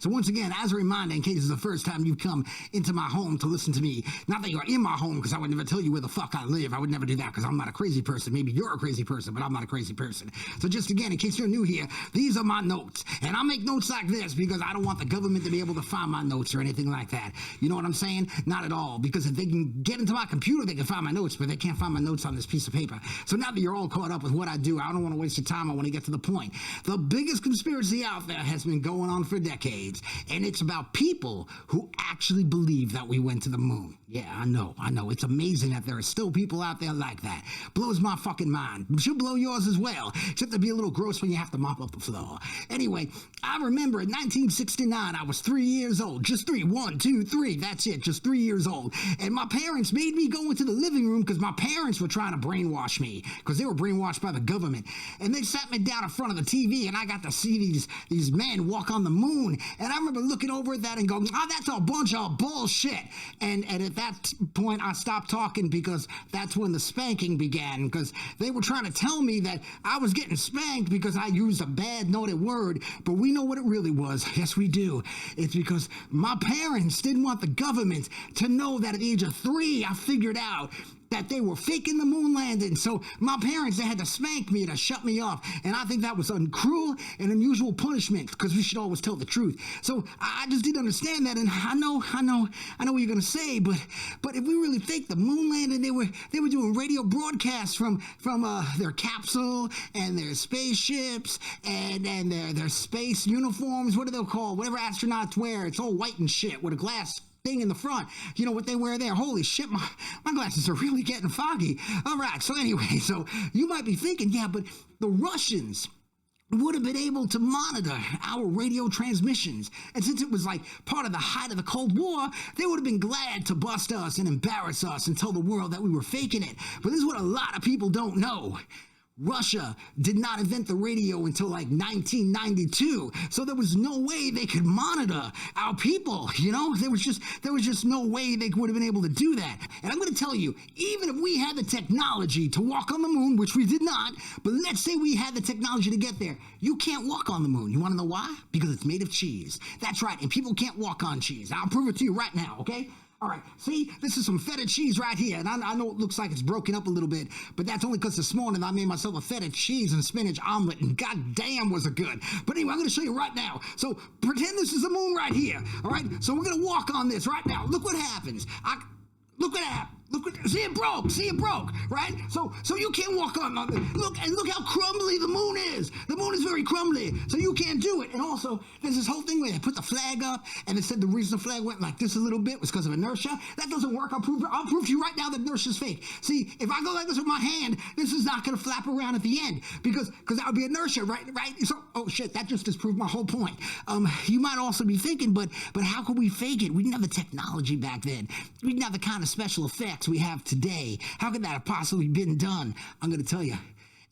So once again, as a reminder, in case it's the first time you've come into my home to listen to me, not that you're in my home, because I would never tell you where the fuck I live. I would never do that, because I'm not a crazy person. Maybe you're a crazy person, but I'm not a crazy person. So just again, in case you're new here, these are my notes. And I make notes like this because I don't want the government to be able to find my notes or anything like that. You know what I'm saying? Not at all. Because if they can get into my computer, they can find my notes, but they can't find my notes on this piece of paper. So now that you're all caught up with what I do, I don't want to waste your time. I want to get to the point. The biggest conspiracy out there has been going on for decades, and it's about people who actually believe that we went to the moon. Yeah, I know. It's amazing that there are still people out there like that. Blows my fucking mind. Should blow yours as well. Except to be a little gross when you have to mop up the floor. Anyway, I remember in 1969, I was 3 years old. Just 3. 1, 2, 3. That's it. Just 3 years old. And my parents made me go into the living room because my parents were trying to brainwash me. Because they were brainwashed by the government. And they sat me down in front of the TV, and I got to see these men walk on the moon. And I remember looking over at that and going, oh, that's a bunch of bullshit. And at that point, I stopped talking because that's when the spanking began. Because they were trying to tell me that I was getting spanked because I used a bad noted word. But we know what it really was. Yes, we do. It's because my parents didn't want the government to know that at the age of 3, I figured out that they were faking the moon landing. So my parents, they had to spank me to shut me up. And I think that was cruel and unusual punishment, because we should always tell the truth. So I just didn't understand that. And I know what you're gonna say, but if we really fake the moon landing, they were doing radio broadcasts from their capsule and their spaceships and their space uniforms. What do they call? Whatever astronauts wear. It's all white and shit with a glass thing in the front. You know what they wear there? Holy shit, my glasses are really getting foggy. All right, so anyway, so you might be thinking, yeah, but the Russians would have been able to monitor our radio transmissions. And since it was like part of the height of the Cold War, they would have been glad to bust us and embarrass us and tell the world that we were faking it. But this is what a lot of people don't know. Russia did not invent the radio until like 1992, so there was no way they could monitor our people, you know? There was just no way they would have been able to do that. And I'm going to tell you, even if we had the technology to walk on the moon, which we did not, but let's say we had the technology to get there, you can't walk on the moon. You want to know why? Because it's made of cheese. That's right, and people can't walk on cheese. I'll prove it to you right now, okay? All right, see, this is some feta cheese right here, and I know it looks like it's broken up a little bit, but that's only because this morning I made myself a feta cheese and spinach omelet, and goddamn was it good. But anyway, I'm going to show you right now. So pretend this is the moon right here, all right? So we're going to walk on this right now. Look what happens. Look what happened. See, it broke, right? So you can't walk on it. Look how crumbly the moon is. The moon is very crumbly, so you can't do it. And also, there's this whole thing where they put the flag up, and they said the reason the flag went like this a little bit was because of inertia. That doesn't work. I'll prove to you right now that inertia's fake. See, if I go like this with my hand, this is not going to flap around at the end, because that would be inertia, right? So, oh shit, that just disproved my whole point. You might also be thinking, but how could we fake it? We didn't have the technology back then. We didn't have the kind of special effects we have today. How could that have possibly been done? I'm going to tell you,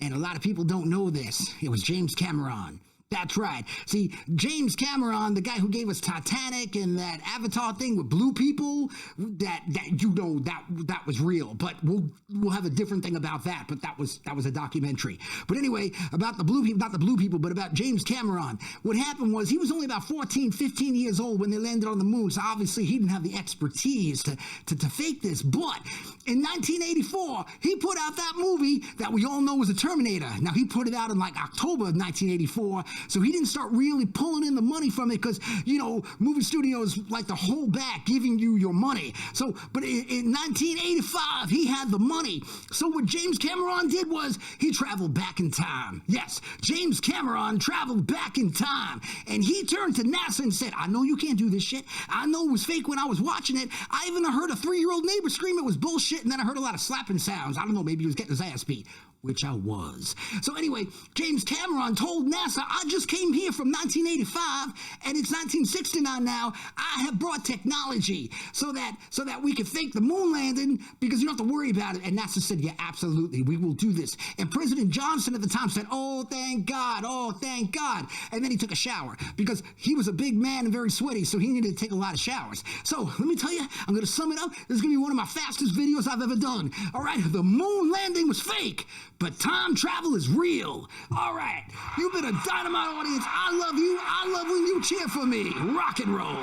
and a lot of people don't know this. It was James Cameron. That's right. See, James Cameron, the guy who gave us Titanic and that Avatar thing with blue people, that was real. But we'll have a different thing about that. But that was a documentary. But anyway, about the blue people, not the blue people, but about James Cameron. What happened was he was only about 14, 15 years old when they landed on the moon. So obviously he didn't have the expertise to fake this. But in 1984, he put out that movie that we all know was a Terminator. Now he put it out in like October of 1984. So he didn't start really pulling in the money from it because, you know, movie studios like to hold back giving you your money. So, but in 1985, he had the money. So what James Cameron did was he traveled back in time. Yes, James Cameron traveled back in time. And he turned to NASA and said, I know you can't do this shit. I know it was fake when I was watching it. I even heard a 3-year-old neighbor scream it was bullshit. And then I heard a lot of slapping sounds. I don't know, maybe he was getting his ass beat. Which I was. So anyway, James Cameron told NASA, I just came here from 1985 and it's 1969 now. I have brought technology so that we can fake the moon landing because you don't have to worry about it. And NASA said, yeah, absolutely, we will do this. And President Johnson at the time said, oh, thank God, oh, thank God. And then he took a shower because he was a big man and very sweaty, so he needed to take a lot of showers. So let me tell you, I'm going to sum it up. This is going to be one of my fastest videos I've ever done. All right, the moon landing was fake. but time travel is real. All right, you've been a dynamite audience. I love you. I love when you cheer for me. Rock and roll.